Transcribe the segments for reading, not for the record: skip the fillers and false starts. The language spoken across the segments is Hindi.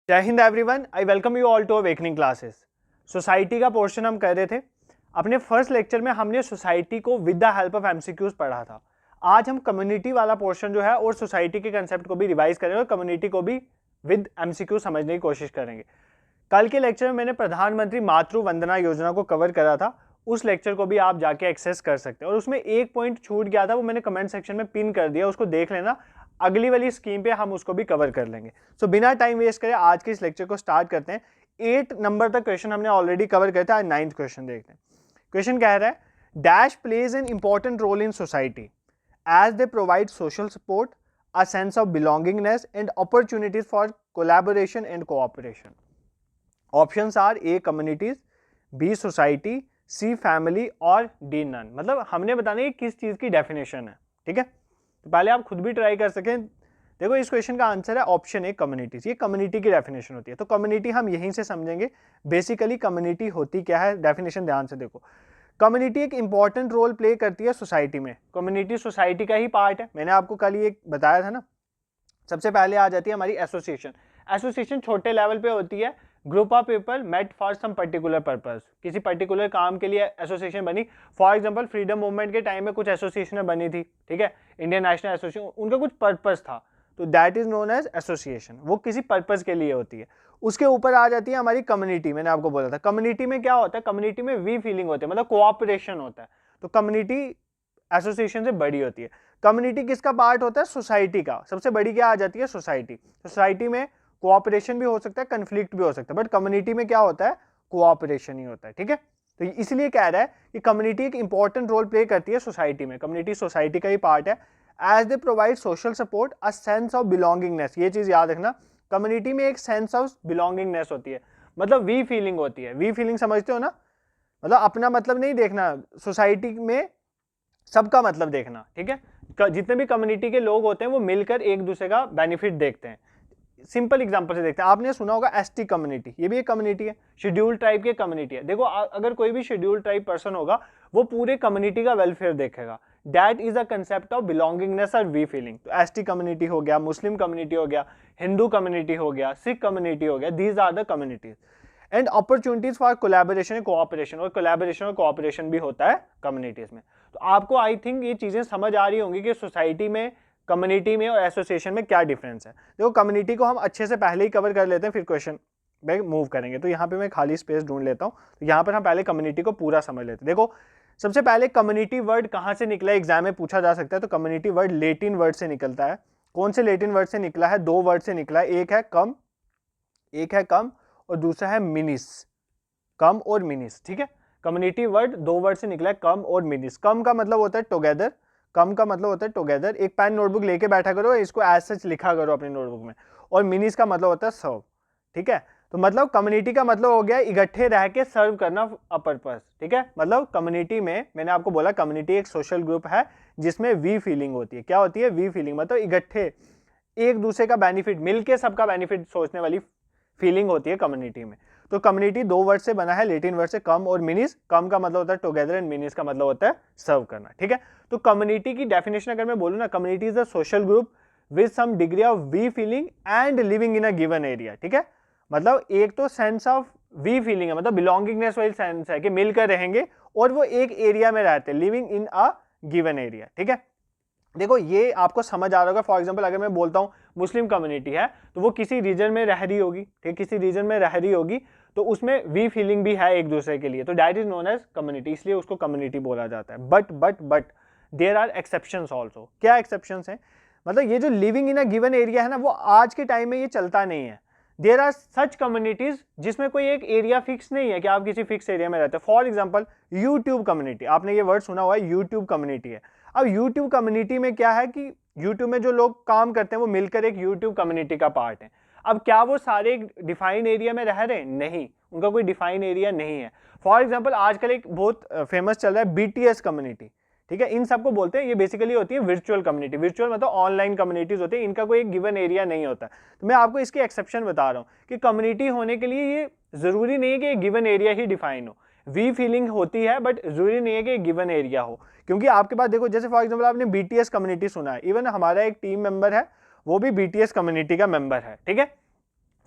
जय हिंद everyone, I welcome you all to awakening classes. Society का पोर्शन हम कर रहे थे। अपने फर्स्ट लेक्चर में हमने सोसाइटी को with the help of MCQs पढ़ा था। आज हम कम्युनिटी वाला पोर्शन जो है और सोसाइटी के कंसेप्ट को भी रिवाइज करेंगे और कम्युनिटी को भी विद एमसीक्यू समझने की कोशिश करेंगे। कल के लेक्चर में मैंने प्रधानमंत्री मातृ वंदना योजना को कवर करा था, उस लेक्चर को भी आप जाके एक्सेस कर सकते हैं। और उसमें एक पॉइंट छूट गया था, वो मैंने कमेंट सेक्शन में पिन कर दिया, उसको देख लेना। अगली वाली स्कीम पे हम उसको भी कवर कर लेंगे। सो बिना टाइम वेस्ट करे आज के इस लेक्चर को स्टार्ट करते हैं। 8 नंबर तक क्वेश्चन हमने ऑलरेडी कवर किया था, आज 9th क्वेश्चन देखते हैं। क्वेश्चन कह रहा है dash plays an important role in society as they provide social support, a sense of belongingness and opportunities for collaboration and cooperation. Options are A communities, B society, C family और डी नन। मतलब हमने बताना है किस चीज की डेफिनेशन है, ठीक है। तो पहले आप खुद भी ट्राई कर सकें। देखो इस क्वेश्चन का आंसर है ऑप्शन ए कम्युनिटीज। ये कम्युनिटी की डेफिनेशन होती है, तो कम्युनिटी हम यहीं से समझेंगे। बेसिकली कम्युनिटी होती क्या है, डेफिनेशन ध्यान से देखो। कम्युनिटी एक इंपॉर्टेंट रोल प्ले करती है सोसाइटी में। कम्युनिटी सोसाइटी का ही पार्ट है, मैंने आपको कल ये बताया था ना। सबसे पहले आ जाती है हमारी एसोसिएशन। एसोसिएशन छोटे लेवल पे होती है, group of people met for some particular purpose. किसी पर्टिकुलर काम के लिए एसोसिएशन बनी। फॉर एग्जांपल फ्रीडम मूवमेंट के टाइम में कुछ एसोसिएशन बनी थी, ठीक है, इंडियन नेशनल एसोसिएशन, उनका कुछ पर्पस था, तो that is known as association. वो किसी पर्पस के लिए होती है। उसके ऊपर आ जाती है हमारी कम्युनिटी। मैंने आपको बोला था कम्युनिटी में क्या होता है, कम्युनिटी में वी फीलिंग होती है, मतलब कोऑपरेशन होता है। तो कम्युनिटी एसोसिएशन से बड़ी होती है। कम्युनिटी किसका पार्ट होता है, सोसाइटी का। सबसे बड़ी क्या आ जाती है, सोसाइटी। सोसाइटी में कोऑपरेशन भी हो सकता है, कन्फ्लिक्ट भी हो सकता है, बट कम्युनिटी में क्या होता है, कोऑपरेशन ही होता है, ठीक है। तो इसलिए कह रहा है कि कम्युनिटी एक इंपॉर्टेंट रोल प्ले करती है सोसाइटी में। कम्युनिटी सोसाइटी का ही पार्ट है। As they provide social support, a sense of belongingness. ये चीज याद रखना, कम्युनिटी में एक सेंस ऑफ बिलोंगिंगनेस होती है, मतलब वी फीलिंग होती है। वी फीलिंग समझते हो ना, मतलब अपना मतलब नहीं देखना, सोसाइटी में सबका मतलब देखना, ठीक है। जितने भी कम्युनिटी के लोग होते हैं वो मिलकर एक दूसरे का बेनिफिट देखते हैं। सिंपल एग्जांपल से देखते हैं। आपने सुना होगा एसटी कम्युनिटी, ये भी एक कम्युनिटी है, शेड्यूल ट्राइब की कम्युनिटी है। देखो अगर कोई भी शेड्यूल ट्राइब पर्सन होगा वो पूरे कम्युनिटी का वेलफेयर देखेगा। That is a concept of belongingness और वी फीलिंग। तो एसटी कम्युनिटी हो गया, मुस्लिम कम्युनिटी हो गया, हिंदू कम्युनिटी हो गया, सिख कम्युनिटी हो गया, these are the communities. And opportunities for collaboration and cooperation, और कोलैबोरेशन और कोऑपरेशन भी होता है कम्युनिटीज में। तो आपको आई थिंक ये चीजें समझ आ रही होंगी कि सोसाइटी में, कम्युनिटी में और एसोसिएशन में क्या डिफरेंस है। देखो कम्युनिटी को हम अच्छे से पहले ही कवर कर लेते हैं, फिर क्वेश्चन में मूव करेंगे। तो यहाँ पे मैं खाली स्पेस ढूंढ लेता हूँ। तो यहाँ पर हम पहले कम्युनिटी को पूरा समझ लेते हैं। देखो सबसे पहले कम्युनिटी वर्ड कहाँ से निकला, एग्जाम में पूछा जा सकता है। तो कम्युनिटी वर्ड लेटिन वर्ड से निकलता है। कौन से लेटिन वर्ड से निकला है, 2 वर्ड से निकला है। एक है कम और दूसरा है मिनिस। कम और मिनिस, ठीक है। कम्युनिटी वर्ड 2 वर्ड से निकला है, कम और मिनिस। कम का मतलब होता है टुगेदर, कम का मतलब होता है टुगेदर। एक पेन नोटबुक लेके बैठा करो, इसको एज सच लिखा करो अपनी नोटबुक में। और मिनिस का मतलब होता है सर्व, ठीक है। तो मतलब कम्युनिटी का मतलब हो गया इकट्ठे रह के सर्व करना अ पर्पस, ठीक है। मतलब कम्युनिटी में मैंने आपको बोला कम्युनिटी एक सोशल ग्रुप है जिसमें वी फीलिंग होती है। क्या होती है, वी फीलिंग, मतलब इकट्ठे एक दूसरे का बेनिफिट, मिलके सबका बेनिफिट सोचने वाली फीलिंग होती है कम्युनिटी में। तो कम्युनिटी 2 वर्ड से बना है, लेटिन वर्ड से कम और मिनिस। कम का मतलब होता है टुगेदर एंड मिनिस का मतलब होता है सर्व करना, ठीक है। तो कम्युनिटी की डेफिनेशन अगर मैं बोलूं ना, community is a social group with some degree of we feeling and living in a given area, ठीक है। मतलब एक तो सेंस ऑफ वी फीलिंग है, मतलब बिलोंगिंगनेस वाली सेंस है कि मिलकर रहेंगे और वो एक एरिया में रहते हैं, living in a given area, ठीक है। देखो ये आपको समझ आ रहा होगा। फॉर एग्जांपल अगर मैं बोलता हूँ मुस्लिम कम्युनिटी है, तो वो किसी रीजन में रह रही होगी, ठीक, किसी रीजन में रह रही होगी, तो उसमें वी फीलिंग भी है एक दूसरे के लिए, तो that is known as community, इसलिए उसको कम्युनिटी बोला जाता है। But there are exceptions also. क्या एक्सेप्शंस हैं, मतलब ये जो living in a given area है ना, वो आज के टाइम में ये चलता नहीं है। देयर आर सच कम्युनिटीज जिसमें कोई एक एरिया फिक्स नहीं है कि आप किसी फिक्स एरिया में रहते हैं। फॉर एग्जाम्पल यूट्यूब कम्युनिटी, आपने ये वर्ड सुना हुआ है, यूट्यूब कम्युनिटी है। अब यूट्यूब कम्युनिटी में क्या है कि यूट्यूब में जो लोग काम करते हैं वो मिलकर एक यूट्यूब कम्युनिटी का पार्ट है। अब क्या वो सारे एक डिफाइन एरिया में रह रहे हैं, नहीं, उनका कोई डिफाइन एरिया नहीं है। फॉर एग्जांपल आजकल एक बहुत फेमस चल रहा है बीटीएस कम्युनिटी, ठीक है। इन सबको बोलते हैं, ये बेसिकली होती है वर्चुअल कम्युनिटी। वर्चुअल मतलब ऑनलाइन कम्युनिटीज होती है, इनका कोई एक गिवन एरिया नहीं होता। तो मैं आपको इसके एक्सेप्शन बता रहा हूँ कि कम्युनिटी होने के लिए ये जरूरी नहीं है कि एक गिवन एरिया ही डिफाइन हो। वी फीलिंग होती है बट जरूरी नहीं है कि गिवन एरिया हो। क्योंकि आपके पास देखो, जैसे फॉर एग्जांपल आपने बीटीएस कम्युनिटी सुना है, इवन हमारा एक टीम मेंबर है वो भी बीटीएस कम्युनिटी का मेंबर है, ठीक है।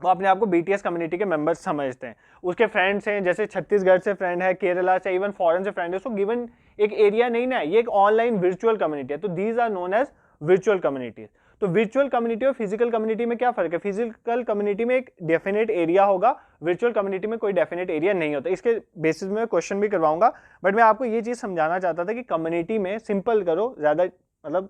वो अपने आप को BTS कम्युनिटी के मेंबर्स समझते हैं। उसके फ्रेंड्स हैं, जैसे छत्तीसगढ़ से फ्रेंड है, केरला से, इवन फॉरेन से फ्रेंड है, उसको गिवन एक एरिया नहीं ना, ये एक ऑनलाइन वर्चुअल कम्युनिटी है। तो these are known as virtual communities. तो वर्चुअल कम्युनिटी और फिजिकल कम्युनिटी में क्या फर्क है? फिजिकल कम्युनिटी में एक डेफिनेट एरिया होगा, वर्चुअल कम्युनिटी में कोई डेफिनेट एरिया नहीं होता। इसके बेसिस में क्वेश्चन भी करवाऊंगा, बट मैं आपको ये चीज समझाना चाहता था कि कम्युनिटी में सिंपल करो, ज्यादा मतलब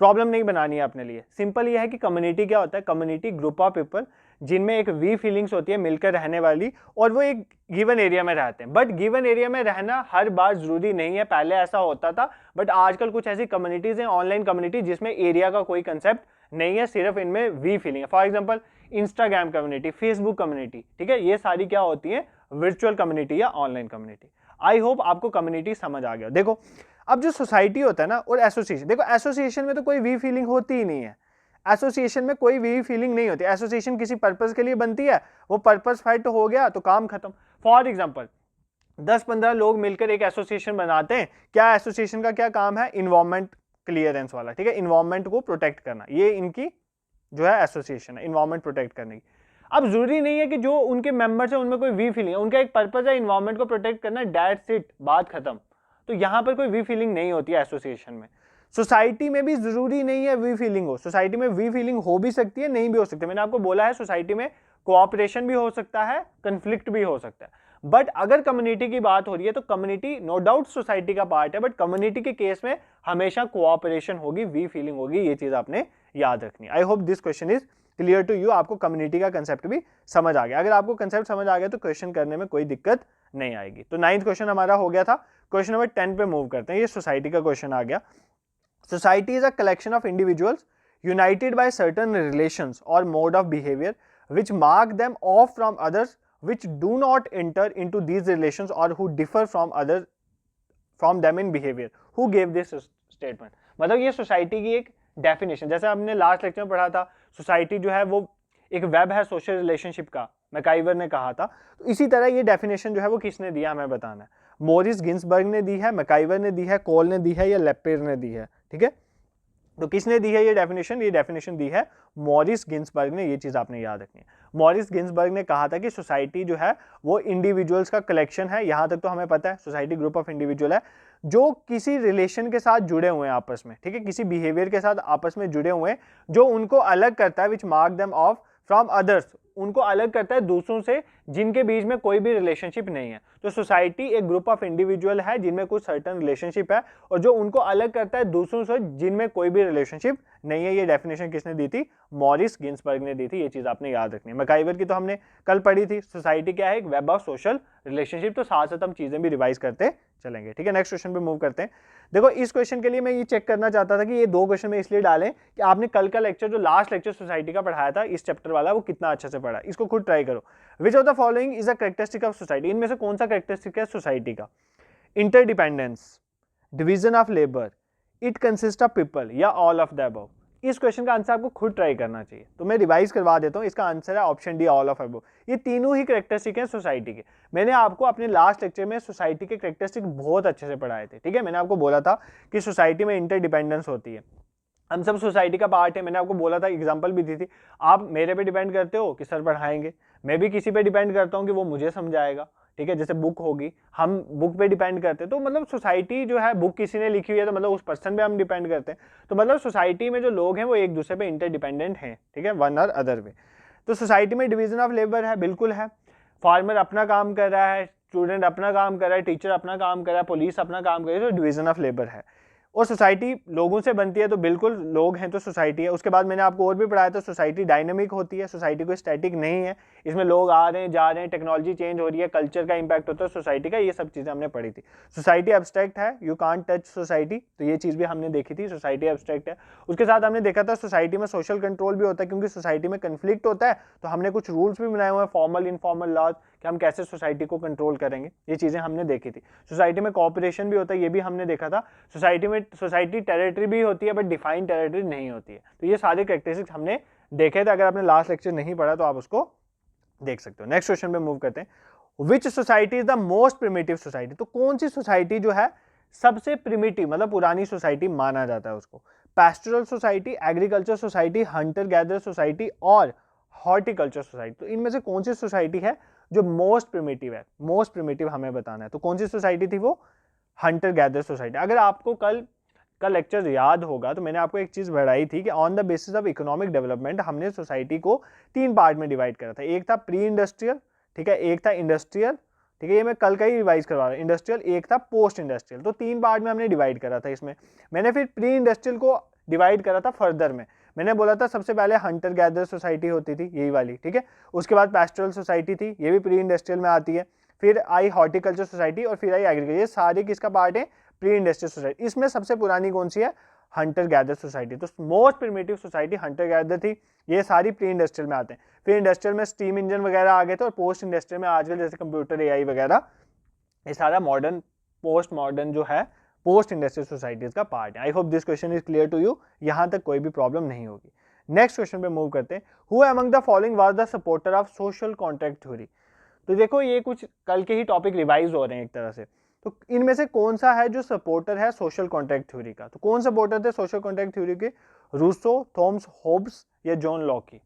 प्रॉब्लम नहीं बनानी है अपने लिए। सिंपल ये है कि कम्युनिटी क्या होता है? कम्युनिटी ग्रुप ऑफ पीपल जिनमें एक वी फीलिंग्स होती है मिलकर रहने वाली, और वो एक गिवन एरिया में रहते हैं। बट गिवन एरिया में रहना हर बार जरूरी नहीं है, पहले ऐसा होता था, बट आजकल कुछ ऐसी कम्युनिटीज हैं, ऑनलाइन कम्युनिटी, जिसमें एरिया का कोई कंसेप्ट नहीं है, सिर्फ इनमें वी फीलिंग है। For example Instagram community, Facebook community, ठीक है, ये सारी क्या होती है? वर्चुअल कम्युनिटी या ऑनलाइन कम्युनिटी। आई होप आपको कम्युनिटी समझ आ गया। देखो अब जो सोसाइटी होता है ना, और एसोसिएशन, देखो एसोसिएशन में तो कोई वी फीलिंग होती ही नहीं है। एसोसिएशन में कोई वी फीलिंग नहीं होती। एसोसिएशन किसी पर्पस के लिए बनती है, वो पर्पस फाइट हो गया तो काम खत्म। फॉर एग्जांपल 10-15 लोग मिलकर एक एसोसिएशन बनाते हैं। क्या एसोसिएशन का क्या काम है? इन्वायरमेंट क्लियरेंस वाला, ठीक है, इन्वायरमेंट को प्रोटेक्ट करना, ये इनकी जो है एसोसिएशन है, इन्वायरमेंट प्रोटेक्ट करने की। अब जरूरी नहीं है कि जो उनके मेंबर्स है उनमें कोई वी फीलिंग है, उनका एक पर्पस है इन्वायरमेंट को प्रोटेक्ट करना, दैट्स इट, बात खत्म। तो यहां पर कोई वी फीलिंग नहीं होती है एसोसिएशन में। सोसाइटी में भी जरूरी नहीं है वी फीलिंग हो। सोसाइटी में वी फीलिंग हो भी सकती है, नहीं भी हो सकती। मैंने आपको बोला है सोसाइटी में कोऑपरेशन भी हो सकता है, कंफ्लिक्ट भी हो सकता है। बट अगर कम्युनिटी की बात हो रही है तो कम्युनिटी नो डाउट सोसाइटी का पार्ट है, बट कम्युनिटी के केस में हमेशा कोऑपरेशन होगी, वी फीलिंग होगी, ये चीज आपने याद रखनी। I hope this question is clear to you. आपको कम्युनिटी का कंसेप्ट भी समझ आ गया। अगर आपको कंसेप्ट समझ आ गया तो क्वेश्चन करने में कोई दिक्कत नहीं आएगी। तो 9th क्वेश्चन हमारा हो गया था। क्वेश्चन नंबर 10 पे मूव करते हैं। ये सोसाइटी का क्वेश्चन आ गया। Society is a collection of individuals united by certain relations or mode of behavior which mark them off from others which do not enter into these relations or who differ from them in behavior. Who gave this statement? मतलब ये सोसाइटी की एक डेफिनेशन, जैसे हमने लास्ट लेक्चर में पढ़ा था, सोसाइटी जो है वो एक वेब है सोशल रिलेशनशिप का, मैकाइवर ने कहा था। तो इसी तरह ये डेफिनेशन जो है वो किसने दिया हमें बताना है। मोरिस गिन्सबर्ग ने दी है, मैकाइवर ने दी है, कोल ने दी है, या लेपेर ने दी है, ठीक है। तो किसने दी है ये डेफिनेशन दी है मॉरिस गिन्सबर्ग ने। ये चीज आपने याद रखनी है। मॉरिस गिन्सबर्ग ने कहा था कि सोसाइटी जो है वो इंडिविजुअल्स का कलेक्शन है। यहां तक तो हमें पता है, सोसाइटी ग्रुप ऑफ इंडिविजुअल है जो किसी रिलेशन के साथ जुड़े हुए हैं आपस में, ठीक है, किसी बिहेवियर के साथ आपस में जुड़े हुए हैं, जो उनको अलग करता है, which mark them of from others, उनको अलग करता है दूसरों से जिनके बीच में कोई भी रिलेशनशिप नहीं है। तो सोसाइटी एक ग्रुप ऑफ इंडिविजुअल है जिनमें कुछ सर्टेन रिलेशनशिप है, और जो उनको अलग करता है दूसरों से जिनमें कोई भी रिलेशनशिप नहीं है। ये डेफिनेशन किसने दी थी? मॉरिस गिन्सबर्ग ने दी थी। ये चीज आपने याद रखनी है। मैकाइवर की तो हमने कल पढ़ी थी। सोसाइटी क्या है? एक वेब ऑफ सोशल रिलेशनशिप। तो साथ साथ हम चीजें भी रिवाइज करते चलेंगे, ठीक है। नेक्स्ट क्वेश्चन पे मूव करते हैं। देखो इस क्वेश्चन के लिए मैं ये चेक करना चाहता था कि ये 2 क्वेश्चन में इसलिए डालें कि आपने कल का लेक्चर, जो लास्ट लेक्चर सोसाइटी का पढ़ाया था इस चैप्टर वाला, वो कितना अच्छे से पढ़ा। इसको खुद ट्राई करो। Which of the following is a characteristic of society? इनमें से कौन सा कैरेक्टरिस्टिक है सोसाइटी का? Interdependence, division of labour, it consist of people, या ऑल ऑफ द अबव? इस क्वेश्चन का आंसर आपको खुद ट्राई करना चाहिए। तो मैं रिवाइज करवा देता हूं। इसका आंसर है option D, all of above. ये तीनों ही कैरेक्टरिस्टिक हैं सोसाइटी के। मैंने आपको अपने लास्ट लेक्चर में सोसाइटी के कैरेक्टरिस्टिक बहुत अच्छे से पढ़ाए थे, ठीक है। मैंने आपको बोला था कि सोसाइटी में इंटरडिपेंडेंस होती है, हम सब सोसाइटी का पार्ट है। मैंने आपको बोला था, एग्जांपल भी दी थी। आप मेरे पे डिपेंड करते हो कि सर पढ़ाएंगे, मैं भी किसी पे डिपेंड करता हूँ कि वो मुझे समझाएगा, ठीक है। जैसे बुक होगी, हम बुक पे डिपेंड करते हैं। तो मतलब सोसाइटी जो है, बुक किसी ने लिखी हुई है तो मतलब उस पर्सन पे हम डिपेंड करते हैं। तो मतलब सोसाइटी में जो लोग हैं वो एक दूसरे पे इंटरडिपेंडेंट हैं, ठीक है, वन और अदर वे। तो सोसाइटी में डिवीजन ऑफ लेबर है, बिल्कुल है। फार्मर अपना काम कर रहा है, स्टूडेंट अपना काम कर रहा है, टीचर अपना काम कर रहा है, पुलिस अपना काम कर रही है, तो डिवीजन ऑफ लेबर है। और सोसाइटी लोगों से बनती है, तो बिल्कुल लोग हैं तो सोसाइटी है। उसके बाद मैंने आपको और भी पढ़ाया था, सोसाइटी डायनामिक होती है, सोसाइटी कोई स्टैटिक नहीं है। इसमें लोग आ रहे हैं, जा रहे हैं, टेक्नोलॉजी चेंज हो रही है, कल्चर का इंपैक्ट होता है सोसाइटी का, ये सब चीज़ें हमने पढ़ी थी। सोसाइटी एब्स्ट्रैक्ट है, यू कांट टच सोसाइटी, तो ये चीज़ भी हमने देखी थी, सोसाइटी एब्स्ट्रैक्ट है। उसके साथ हमने देखा था सोसाइटी में सोशल कंट्रोल भी होता है, क्योंकि सोसाइटी में कन्फ्लिक्ट होता है, तो हमने कुछ रूल्स भी बनाए हुए हैं, फॉर्मल इनफॉर्मल लॉज, कि हम कैसे सोसाइटी को कंट्रोल करेंगे। ये चीज़ें हमने देखी थी। सोसाइटी में कोऑपरेशन भी होता है, ये भी हमने देखा था। सोसाइटी टेरिटरी भी होती है, बट डिफाइंड टेरिटरी नहीं होती है। तो ये सारे कैरेक्टरिस्टिक्स हमने देखे थे। अगर आपने लास्ट लेक्चर नहीं पढ़ा तो आप उसको देख सकते हो। नेक्स्ट क्वेश्चन पे मूव करते हैं। Which society is the most primitive society? तो कौन सी सोसाइटी जो है सबसे प्रिमिटिव, मतलब पुरानी सोसाइटी माना जाता है उसको? Pastoral society, agriculture society, hunter gather society और हॉर्टिकल्चर सोसाइटी। तो इनमें से कौन सी सोसाइटी है जो मोस्ट प्रिमिटिव है? मोस्ट प्रिमिटिव हमें बताना है। तो कौन सी सोसाइटी थी वो? Hunter gather society. अगर आपको कल का लेक्चर याद होगा तो मैंने आपको एक चीज बढ़ाई थी कि on the basis of economic development हमने सोसाइटी को 3 पार्ट में डिवाइड करा था। एक था प्री इंडस्ट्रियल, ठीक है, एक था इंडस्ट्रियल, ठीक है, ये मैं कल का ही रिवाइज करवा रहा हूँ, इंडस्ट्रियल, एक था पोस्ट इंडस्ट्रियल। तो 3 पार्ट में हमने डिवाइड करा था। इसमें मैंने फिर प्री इंडस्ट्रियल को डिवाइड करा था फर्दर में। मैंने बोला था सबसे पहले हंटर गैदर सोसाइटी होती थी, यही वाली, ठीक है, उसके बाद पैस्टोरल सोसाइटी थी, ये भी प्री इंडस्ट्रियल में आती है, फिर आई हॉर्टिकल्चर सोसाइटी और फिर आई एग्रीकल्चर। ये सारे किसका पार्ट है? Pre industrial society. इसमें सबसे पुरानी कौन सी है? Hunter gather society. तो most primitive society hunter gather थी। ये सारी प्री इंडस्ट्रियल में आते हैं। फिर इंडस्ट्रियल में स्टीम इंजन वगैरह आ गए थे और पोस्ट इंडस्ट्रियल में आजकल जैसे कंप्यूटर, एआई वगैरह, ये सारा मॉडर्न पोस्ट मॉडर्न जो है पोस्ट इंडस्ट्रियल सोसाइटीज का पार्ट है। I hope this question is clear to you. यहाँ तक कोई भी प्रॉब्लम नहीं होगी। नेक्स्ट क्वेश्चन पे मूव करते हैं। Who among the following was the supporter of social contract theory? तो देखो ये कुछ कल के ही टॉपिक रिवाइज हो रहे हैं एक तरह से। तो इनमें से कौन सा है जो सपोर्टर है सोशल कॉन्ट्रैक्ट थ्योरी का? तो कौन सपोर्टर थे सोशल कॉन्ट्रैक्ट थ्योरी के? रूसो, थॉमस होब्स या जॉन लॉकी?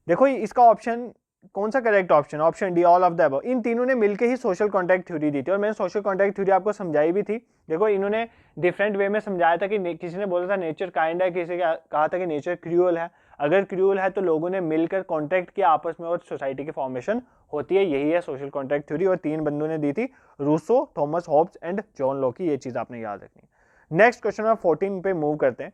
देखो इसका ऑप्शन कौन सा correct option? Option D, all of the above. इन तीनों ने मिलकर ही सोशल कॉन्ट्रैक्ट थ्योरी दी थी और मैंने सोशल कॉन्ट्रैक्ट थ्योरी आपको समझाई भी थी। देखो इन्होंने डिफरेंट वे में समझाया था कि किसी ने बोला था नेचर काइंड है, किसी ने कहा था कि नेचर क्रूअल है। अगर क्रूअल है तो लोगों ने मिलकर कॉन्ट्रैक्ट किया आपस में और सोसाइटी की फॉर्मेशन होती है। यही है सोशल कॉन्ट्रैक्ट थ्योरी और 3 बंदों ने दी थी, Rousseau, Thomas Hobbes and John Locke. ये चीज आपने याद रखनी है। नेक्स्ट क्वेश्चन नंबर 14 पे मूव करते हैं।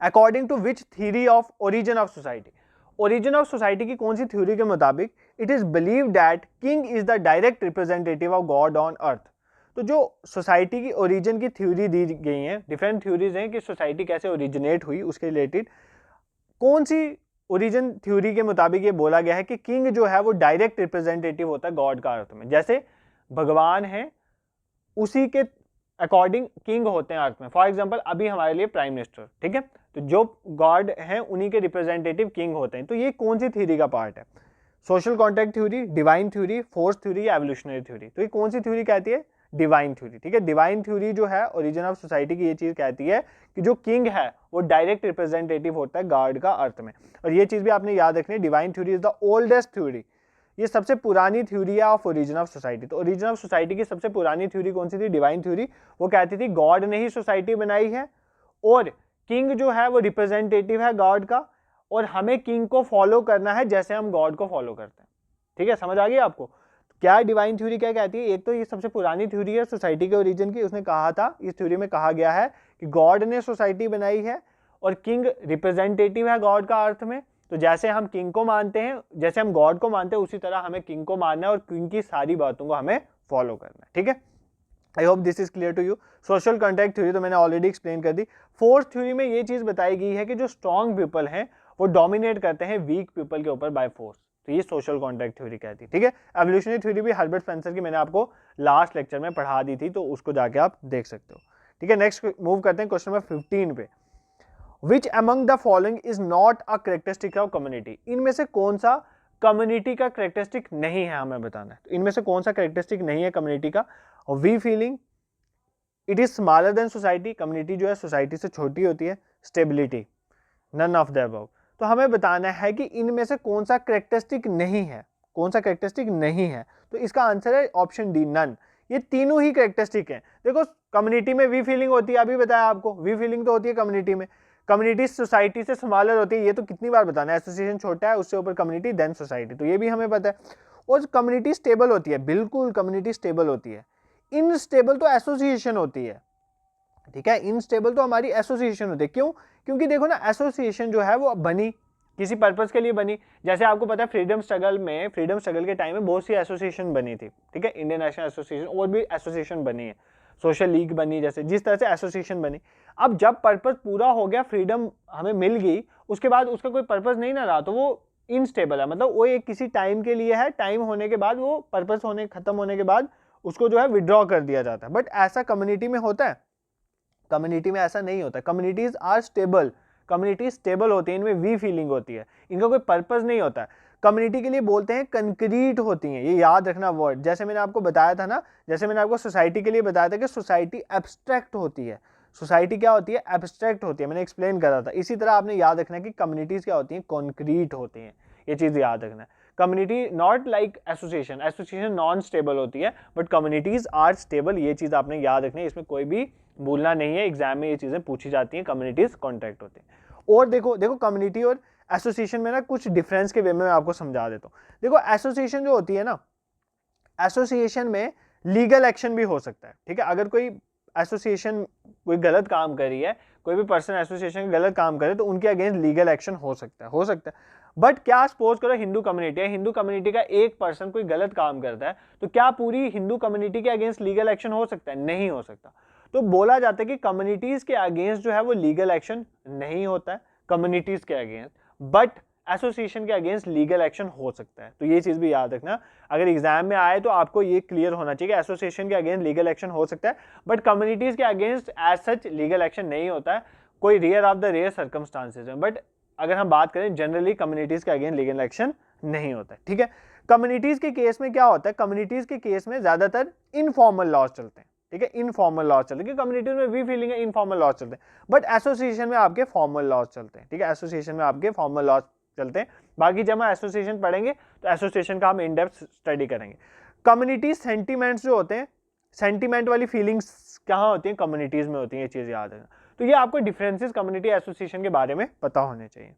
According to which theory of origin of society? Origin of society की कौन सी थ्योरी के मुताबिक it is believe that king is the direct representative of God on earth? तो जो सोसाइटी की ओरिजिन की थ्योरी दी गई है, डिफरेंट थ्योरीज हैं कि सोसाइटी कैसे ओरिजिनेट हुई, उसके रिलेटेड कौन सी ओरिजिन थ्योरी के मुताबिक ये बोला गया है कि किंग जो है वो डायरेक्ट रिप्रेजेंटेटिव होता है गॉड का अर्थ में? जैसे भगवान है उसी के अकॉर्डिंग किंग होते हैं अर्थ में। फॉर एग्जाम्पल अभी हमारे लिए प्राइम मिनिस्टर, ठीक है, तो जो गॉड हैं उन्हीं के रिप्रेजेंटेटिव किंग होते हैं। तो ये कौन सी थ्योरी का पार्ट है? Social contract theory, divine theory, force theory या एवोल्यूशनरी थ्योरी? तो ये कौन सी थ्योरी कहती है? डिवाइन थ्योरी, ठीक है। डिवाइन थ्योरी जो है ओरिजिन ऑफ सोसाइटी की ये चीज कहती है कि जो किंग है वो डायरेक्ट रिप्रेजेंटेटिव होता है गॉड का अर्थ में। और ये चीज भी आपने याद रखनी है, divine theory is the oldest theory, ये सबसे पुरानी थ्योरी है ऑफ ओरिजिन ऑफ सोसाइटी। तो ओरिजिन ऑफ सोसाइटी की सबसे पुरानी थ्योरी कौन सी थी? Divine theory. वो कहती थी गॉड ने ही सोसाइटी बनाई है और किंग जो है वो रिप्रेजेंटेटिव है गॉड का और हमें किंग को फॉलो करना है जैसे हम गॉड को फॉलो करते हैं। ठीक है, समझ आ गई आपको? क्या डिवाइन थ्योरी क्या कहती है? एक तो ये सबसे पुरानी थ्योरी है सोसाइटी के ओरिजिन की। उसने कहा था, इस थ्योरी में कहा गया है कि गॉड ने सोसाइटी बनाई है और किंग रिप्रेजेंटेटिव है गॉड का अर्थ में। तो जैसे हम किंग को मानते हैं, जैसे हम गॉड को मानते हैं, उसी तरह हमें किंग को मानना है और किंग की सारी बातों को हमें फॉलो करना है। ठीक है, I hope this is clear to you. Social contract theory तो मैंने ऑलरेडी एक्सप्लेन कर दी। फोर्थ थ्योरी में ये चीज बताई गई है कि जो स्ट्रॉन्ग पीपल हैं वो डोमिनेट करते हैं वीक पीपल के ऊपर बाय फोर्स। तो ये सोशल कॉन्ट्रैक्ट थ्योरी कहती है। ठीक है, एवोल्यूशनरी थ्योरी भी हर्बर्ट स्पेंसर की मैंने आपको लास्ट लेक्चर में पढ़ा दी थी, तो उसको जाके आप देख सकते हो। ठीक है, नेक्स्ट मूव करते हैं क्वेश्चन नंबर 15 पे। Which among the following is not a characteristic of community? इनमें से कौन सा कम्युनिटी का कैरेक्टरिस्टिक नहीं है, हमें बताना है। तो इनमें से कौन सा कैरेक्टरिस्टिक नहीं है कम्युनिटी का? We feeling, it is smaller than society, community जो है सोसाइटी से छोटी होती है। Stability, none of the above. तो हमें बताना है कि इनमें से कौन सा कैरेक्टरिस्टिक नहीं है, कौन सा कैरेक्टरिस्टिक नहीं है। तो इसका आंसर है ऑप्शन डी, नन। ये तीनों ही कैरेक्टरिस्टिक हैं। देखो कम्युनिटी में वी फीलिंग होती है, अभी बताया आपको, वी फीलिंग तो होती है कम्युनिटी में। कम्युनिटी सोसाइटी से स्मॉलर होती है, ये तो कितनी बार बताना है, एसोसिएशन छोटा है, उससे ऊपर कम्युनिटी, देन सोसाइटी, तो ये भी हमें पता है। और कम्युनिटी स्टेबल होती है, बिल्कुल कम्युनिटी स्टेबल होती है। इनस्टेबल तो एसोसिएशन होती है। ठीक है, इनस्टेबल तो हमारी एसोसिएशन होती है। क्यों? क्योंकि देखो ना, एसोसिएशन जो है वो बनी किसी पर्पस के लिए बनी। जैसे आपको पता है फ्रीडम स्ट्रगल के टाइम में बहुत सी एसोसिएशन बनी थी। ठीक है, इंडियन नेशनल एसोसिएशन और भी एसोसिएशन बनी है, सोशल लीग बनी, जैसे जिस तरह से एसोसिएशन बनी। अब जब पर्पस पूरा हो गया, फ्रीडम हमें मिल गई, उसके बाद उसका कोई पर्पस नहीं ना रहा, तो वो इनस्टेबल है। मतलब वो एक किसी टाइम के लिए है, टाइम होने के बाद वो पर्पस खत्म होने के बाद उसको जो है विड्रॉ कर दिया जाता है। बट ऐसा कम्युनिटी में होता है? कम्युनिटी में ऐसा नहीं होता। Communities are stable, community stable होती है, इनमें वी फीलिंग होती है, इनका कोई पर्पस नहीं होता है। कम्युनिटी के लिए बोलते हैं कंक्रीट होती हैं, ये याद रखना वर्ड। जैसे मैंने आपको बताया था ना, जैसे मैंने आपको सोसाइटी के लिए बताया था कि सोसाइटी एब्स्ट्रैक्ट होती है, सोसाइटी क्या होती है, एब्स्ट्रैक्ट होती है, मैंने एक्सप्लेन करा था। इसी तरह आपने याद रखना है कि कम्युनिटीज क्या होती हैं, कॉन्क्रीट होती हैं, ये चीज याद रखना है। Community not like association, association non stable होती है बट कम्युनिटीज आर स्टेबल, ये चीज आपने याद रखनी है, इसमें कोई भी भूलना नहीं है, एग्जाम में ये चीजें पूछी जाती हैं, कम्युनिटीज कॉन्ट्रैक्ट होते हैं। और देखो कम्युनिटी और एसोसिएशन में ना कुछ डिफरेंस के वे में मैं आपको समझा देता हूँ। देखो एसोसिएशन जो होती है ना, एसोसिएशन में लीगल एक्शन भी हो सकता है, ठीक है। अगर कोई एसोसिएशन कोई गलत काम कर रही है, कोई भी पर्सन एसोसिएशन गलत काम करे तो उनके अगेंस्ट लीगल एक्शन हो सकता है। बट क्या सपोज करो हिंदू कम्युनिटी है, हिंदू कम्युनिटी का एक पर्सन कोई गलत काम करता है तो क्या पूरी हिंदू कम्युनिटी के अगेंस्ट लीगल एक्शन हो सकता है? नहीं हो सकता। तो बोला जाता है कि कम्युनिटीज के अगेंस्ट जो है वो लीगल एक्शन नहीं होता है कम्युनिटीज के अगेंस्ट, बट एसोसिएशन के अगेंस्ट लीगल एक्शन हो सकता है। तो ये चीज भी याद रखना, अगर एग्जाम में आए तो आपको ये क्लियर होना चाहिए कि एसोसिएशन के अगेंस्ट लीगल एक्शन हो सकता है बट कम्युनिटीज के against as such legal action नहीं होता है, कोई rare of the rare circumstances में। बट अगर हम बात करें जनरली कम्युनिटीज के अगेंस्ट लीगल एक्शन नहीं होता है, ठीक है। कम्युनिटीज के केस में क्या होता है, कम्युनिटीज के केस में ज्यादातर इनफॉर्मल लॉज चलते हैं, ठीक है, इनफॉर्मल लॉज चलते हैं, कम्युनिटीज में भी फीलिंग है इनफॉर्मल लॉज चलते हैं, बट एसोसिएशन में आपके फॉर्मल लॉज चलते हैं, ठीक है, एसोसिएशन में आपके फॉर्मल लॉज चलते हैं। बाकी जब हम एसोसिएशन पढ़ेंगे तो एसोसिएशन का हम इन डेप्थ स्टडी करेंगे। कम्युनिटी सेंटीमेंट्स जो होते हैं, सेंटीमेंट वाली फीलिंग्स कहाँ होती हैं, कम्युनिटीज में होती हैं, ये चीज याद है। तो ये आपको डिफरेंसेस कम्युनिटी एसोसिएशन के बारे में पता होने चाहिए।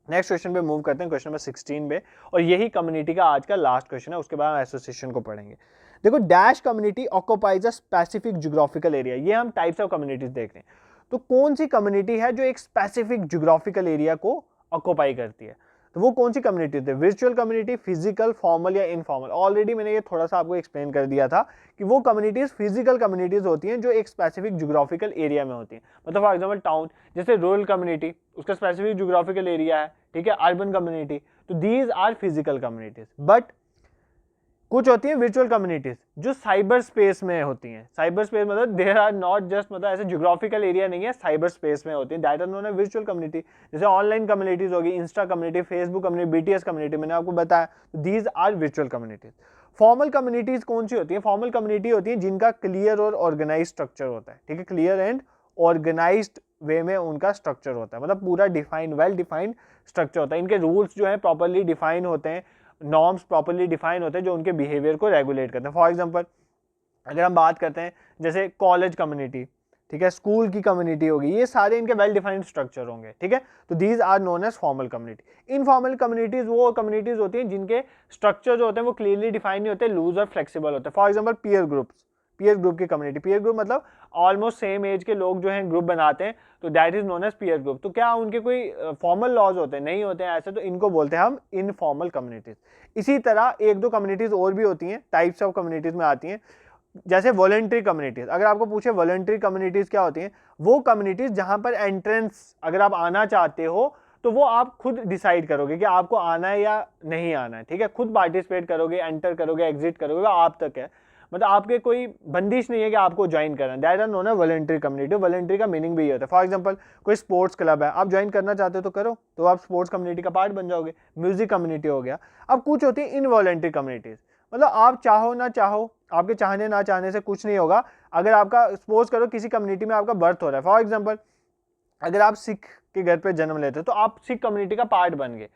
नेक्स्ट क्वेश्चन पे मूव करते हैं, क्वेश्चन नंबर 16 पे, और यही कम्युनिटी का आज का लास्ट क्वेश्चन है, उसके बाद हम एसोसिएशन को पढ़ेंगे। देखो dash community occupies a specific geographical area, ये हम टाइप्स ऑफ कम्युनिटीज देख रहे हैं। तो कौन सी कम्युनिटी है जो एक स्पेसिफिक ज्योग्राफिकल एरिया को ऑक्यूपाई करती है, तो वो कौन सी कम्युनिटी है? वर्चुअल कम्युनिटी, फिजिकल, फॉर्मल या इनफॉर्मल। ऑलरेडी मैंने ये थोड़ा सा आपको एक्सप्लेन कर दिया था कि वो कम्युनिटीज फिजिकल कम्युनिटीज होती हैं जो एक स्पेसिफिक ज्योग्राफिकल एरिया में होती हैं। मतलब फॉर एग्जांपल टाउन, जैसे रूरल कम्युनिटी, उसका स्पेसिफिक ज्योग्राफिकल एरिया है, ठीक है। अर्बन कम्युनिटी, तो these are physical communities. But कुछ होती हैं वर्चुअल कम्युनिटीज जो साइबर स्पेस में होती हैं। साइबर स्पेस मतलब देयर आर नॉट जस्ट, मतलब ऐसे ज्योग्राफिकल एरिया नहीं है, साइबर स्पेस में होती है, that are known as virtual community. जैसे ऑनलाइन कम्युनिटीज होगी, Insta community, Facebook community, BTS community, मैंने आपको बताया, these are virtual communities. Formal communities कौन सी होती है? फॉर्मल कम्युनिटी होती है जिनका क्लियर और ऑर्गेनाइज स्ट्रक्चर होता है, ठीक है, क्लियर एंड ऑर्गेनाइज्ड वे में उनका स्ट्रक्चर होता है, मतलब पूरा डिफाइंड, वेल डिफाइंड स्ट्रक्चर होता है। इनके रूल्स जो है प्रॉपर्ली डिफाइन होते हैं, नॉर्म्स प्रॉपर्ली डिफाइन होते हैं जो उनके बिहेवियर को रेगुलेट करते हैं। फॉर एग्जांपल अगर हम बात करते हैं जैसे कॉलेज कम्युनिटी, ठीक है, स्कूल की कम्युनिटी होगी, ये सारे इनके वेल डिफाइंड स्ट्रक्चर होंगे, ठीक है। तो these are known as formal community. Informal communities वो कम्युनिटीज होती हैं जिनके स्ट्रक्चर जो होते हैं वो क्लियरली डिफाइन नहीं होते, लूज और फ्लेक्सिबल होते हैं। For example peer groups, peer group की कम्युनिटी, पीयर ग्रुप मतलब ऑलमोस्ट सेम एज के लोग जो हैं ग्रुप बनाते हैं, तो that is known as peer group. तो क्या उनके कोई फॉर्मल लॉज होते हैं? नहीं होते हैं ऐसे, तो इनको बोलते हैं हम इनफॉर्मल कम्युनिटीज। इसी तरह एक दो कम्युनिटीज और भी होती हैं, टाइप्स ऑफ कम्युनिटीज में आती हैं, जैसे वॉलंटरी कम्युनिटीज। अगर आपको पूछे वॉलंटरी कम्युनिटीज क्या होती हैं, वो कम्युनिटीज जहां पर एंट्रेंस अगर आप आना चाहते हो तो वो आप खुद डिसाइड करोगे कि आपको आना है या नहीं आना है, ठीक है, खुद पार्टिसिपेट करोगे, एंटर करोगे, एग्जिट करोगे, वो आप तक है, मतलब आपके कोई बंदिश नहीं है कि आपको ज्वाइन करना है। दैट आर नोन है वॉलंटरी कम्युनिटी। वॉलंटरी का मीनिंग भी ये होता है, फॉर एग्जांपल कोई स्पोर्ट्स क्लब है, आप ज्वाइन करना चाहते हो तो करो, तो आप स्पोर्ट्स कम्युनिटी का पार्ट बन जाओगे। म्यूजिक कम्युनिटी हो गया। अब कुछ होती है इनवॉलंटरी कम्युनिटीज, मतलब आप चाहो ना चाहो, आपके चाहने ना चाहने से कुछ नहीं होगा। अगर आपका सपोज करो किसी कम्युनिटी में आपका बर्थ हो रहा है, फॉर एग्जांपल अगर आप सिख के घर पे जन्म लेते हो तो आप सिख कम्युनिटी का पार्ट बन गए,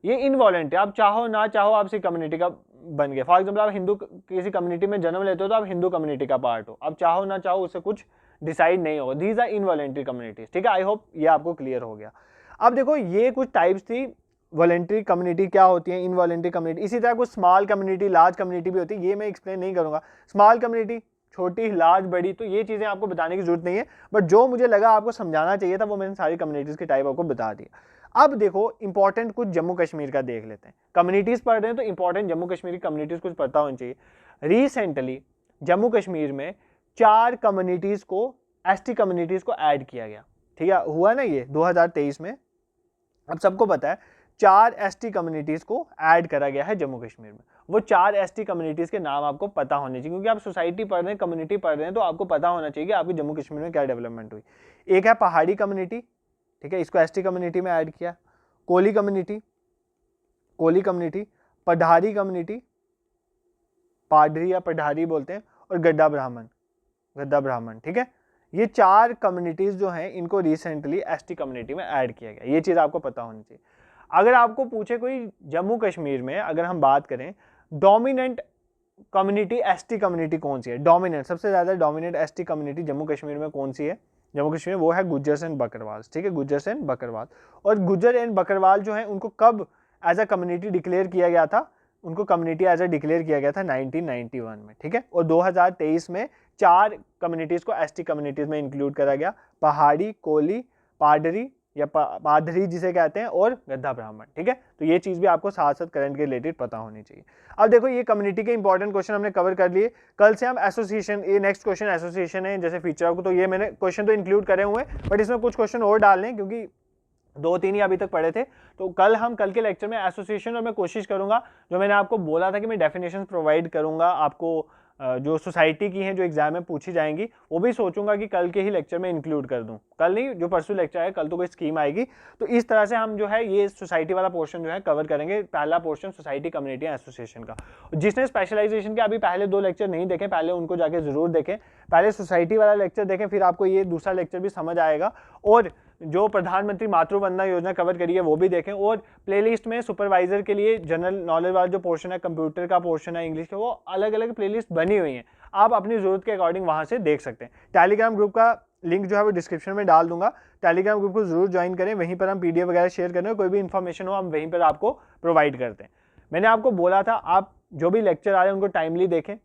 ये इनवॉलंटरी, आप चाहो ना चाहो आप सिख कम्युनिटी का बन गए। फॉर एग्जांपल आप हिंदू किसी कम्युनिटी में जन्म लेते हो तो आप हिंदू कम्युनिटी का पार्ट हो, आप चाहो ना चाहो उससे कुछ डिसाइड नहीं होगा। दीज आर इनवॉलंटरी कम्युनिटीज, ठीक है। आई होप ये आपको क्लियर हो गया। अब देखो ये कुछ टाइप्स थी, वॉलंटरी कम्युनिटी क्या होती है, इनवॉलंटरी कम्युनिटी। इसी तरह कुछ स्मॉल कम्युनिटी, लार्ज कम्युनिटी भी होती है, ये मैं एक्सप्लेन नहीं करूंगा। स्मॉल कम्युनिटी छोटी, लार्ज, बड़ी, तो ये चीज़ें आपको बताने की जरूरत नहीं है, बट जो मुझे लगा आपको समझाना चाहिए था वो मैंने सारी कम्युनिटीज़ के टाइप आपको बता दिया। अब देखो इंपॉर्टेंट कुछ जम्मू कश्मीर का देख लेते हैं। कम्युनिटीज़ पढ़ रहे हैं तो इंपॉर्टेंट जम्मू कश्मीर की कम्युनिटीज़ कुछ पता होनी चाहिए। रिसेंटली जम्मू कश्मीर में 4 कम्युनिटीज़ को, एसटी कम्युनिटीज़ को ऐड किया गया, ठीक है, हुआ ना ये 2023 में। अब सबको पता है 4 एसटी कम्युनिटीज़ को ऐड करा गया है जम्मू कश्मीर में। वो 4 एसटी कम्युनिटीज़ के नाम आपको पता होने चाहिए, क्योंकि आप सोसाइटी पढ़ रहे हैं, कम्युनिटी पढ़ रहे हैं, तो आपको पता होना चाहिए कि आपकी जम्मू कश्मीर में क्या डेवलपमेंट हुई। एक है पहाड़ी कम्युनिटी, ठीक है, इसको एसटी कम्युनिटी में ऐड किया। Koli community, Koli community, Padhari community, Padhari या पढ़ारी बोलते हैं, और गड्ढा ब्राह्मण, गड्ढा ब्राह्मण, ठीक है, ये 4 कम्युनिटीज़ जो हैं इनको रिसेंटली एसटी कम्युनिटी में ऐड किया गया, ये चीज़ आपको पता होनी चाहिए। अगर आपको पूछे कोई जम्मू कश्मीर में अगर हम बात करें डोमिनेंट कम्युनिटी एसटी कम्युनिटी कौन सी है, डोमिनेंट सबसे ज़्यादा dominant ST community Jammu Kashmir में कौन सी है, जम्मू कश्मीर वो है गुज्जर एंड बकरवाल, ठीक है, गुज्जर एंड बकरवाल। और गुज्जर एंड बकरवाल जो है उनको कब एज अ कम्युनिटी डिक्लेयर किया गया था, उनको कम्युनिटी एज अ डिक्लेयर किया गया था 1991 में, ठीक है। और 2023 में 4 कम्युनिटीज़ को एसटी कम्युनिटीज़ में इंक्लूड करा गया, पहाड़ी, कोली, पाडरी या पादरी जिसे कहते हैं, और गद्दा ब्राह्मण, ठीक है। तो ये चीज़ भी आपको साथ साथ करंट के रिलेटेड पता होनी चाहिए। अब देखो ये कम्युनिटी के इंपॉर्टेंट क्वेश्चन हमने कवर कर लिए। कल से हम एसोसिएशन, ये नेक्स्ट क्वेश्चन एसोसिएशन है जैसे फीचर आपको, तो ये मैंने क्वेश्चन तो इंक्लूड करे हुए हैं बट इसमें कुछ क्वेश्चन और डालने हैं क्योंकि 2-3 ही अभी तक पढ़े थे। तो कल के लेक्चर में एसोसिएशन, और मैं कोशिश करूंगा जो मैंने आपको बोला था कि मैं डेफिनेशन प्रोवाइड करूंगा आपको जो सोसाइटी की हैं जो एग्जाम में पूछी जाएंगी, वो भी सोचूंगा कि कल के ही लेक्चर में इंक्लूड कर दूं। कल नहीं, जो परसों लेक्चर है, कल तो कोई स्कीम आएगी। तो इस तरह से हम जो है ये सोसाइटी वाला पोर्शन जो है कवर करेंगे, पहला पोर्शन सोसाइटी, कम्युनिटी, एसोसिएशन का। जिसने स्पेशलाइजेशन के अभी पहले 2 लेक्चर नहीं देखे, पहले उनको जाके जरूर देखें, पहले सोसाइटी वाला लेक्चर देखें, फिर आपको ये दूसरा लेक्चर भी समझ आएगा। और जो प्रधानमंत्री मातृवंदना योजना कवर करी है वो भी देखें। और प्लेलिस्ट में सुपरवाइजर के लिए जनरल नॉलेज वाला जो पोर्शन है, कंप्यूटर का पोर्शन है, इंग्लिश का, वो अलग अलग प्लेलिस्ट बनी हुई है, आप अपनी जरूरत के अकॉर्डिंग वहां से देख सकते हैं। टेलीग्राम ग्रुप का लिंक जो है वो डिस्क्रिप्शन में डाल दूंगा, टेलीग्राम ग्रुप को जरूर ज्वाइन करें, वहीं पर हम पीडीएफ वगैरह शेयर करें, कोई भी इन्फॉर्मेशन हो हम वहीं पर आपको प्रोवाइड करते हैं। मैंने आपको बोला था आप जो भी लेक्चर आ रहे हैं उनको टाइमली देखें।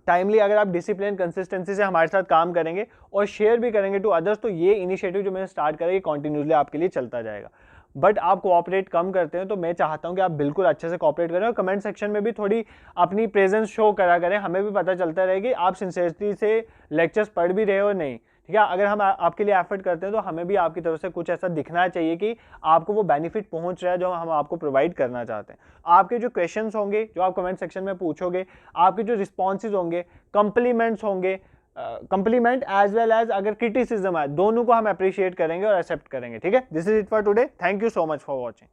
टाइमली अगर आप डिसिप्लिन, कंसिस्टेंसी से हमारे साथ काम करेंगे और शेयर भी करेंगे टू अदर्स, तो ये इनिशिएटिव जो मैंने स्टार्ट करा ये कंटिन्यूसली आपके लिए चलता जाएगा। बट आप कोऑपरेट कम करते हैं, तो मैं चाहता हूं कि आप बिल्कुल अच्छे से कोऑपरेट करें और कमेंट सेक्शन में भी थोड़ी अपनी प्रेजेंस शो करा करें, हमें भी पता चलता रहे कि आप सिंसियरिटी से लेक्चर्स पढ़ भी रहे हो नहीं, ठीक है। अगर हम आपके लिए एफर्ट करते हैं तो हमें भी आपकी तरफ से कुछ ऐसा दिखना चाहिए कि आपको वो बेनिफिट पहुंच रहा है जो हम आपको प्रोवाइड करना चाहते हैं। आपके जो क्वेश्चंस होंगे जो आप कमेंट सेक्शन में पूछोगे, आपके जो रिस्पॉन्सेज होंगे, कंप्लीमेंट्स होंगे, कंप्लीमेंट एज वेल एज अगर क्रिटिसिज्म है, दोनों को हम अप्रिशिएट करेंगे और एक्सेप्ट करेंगे, ठीक है। This is it for today, thank you so much for watching.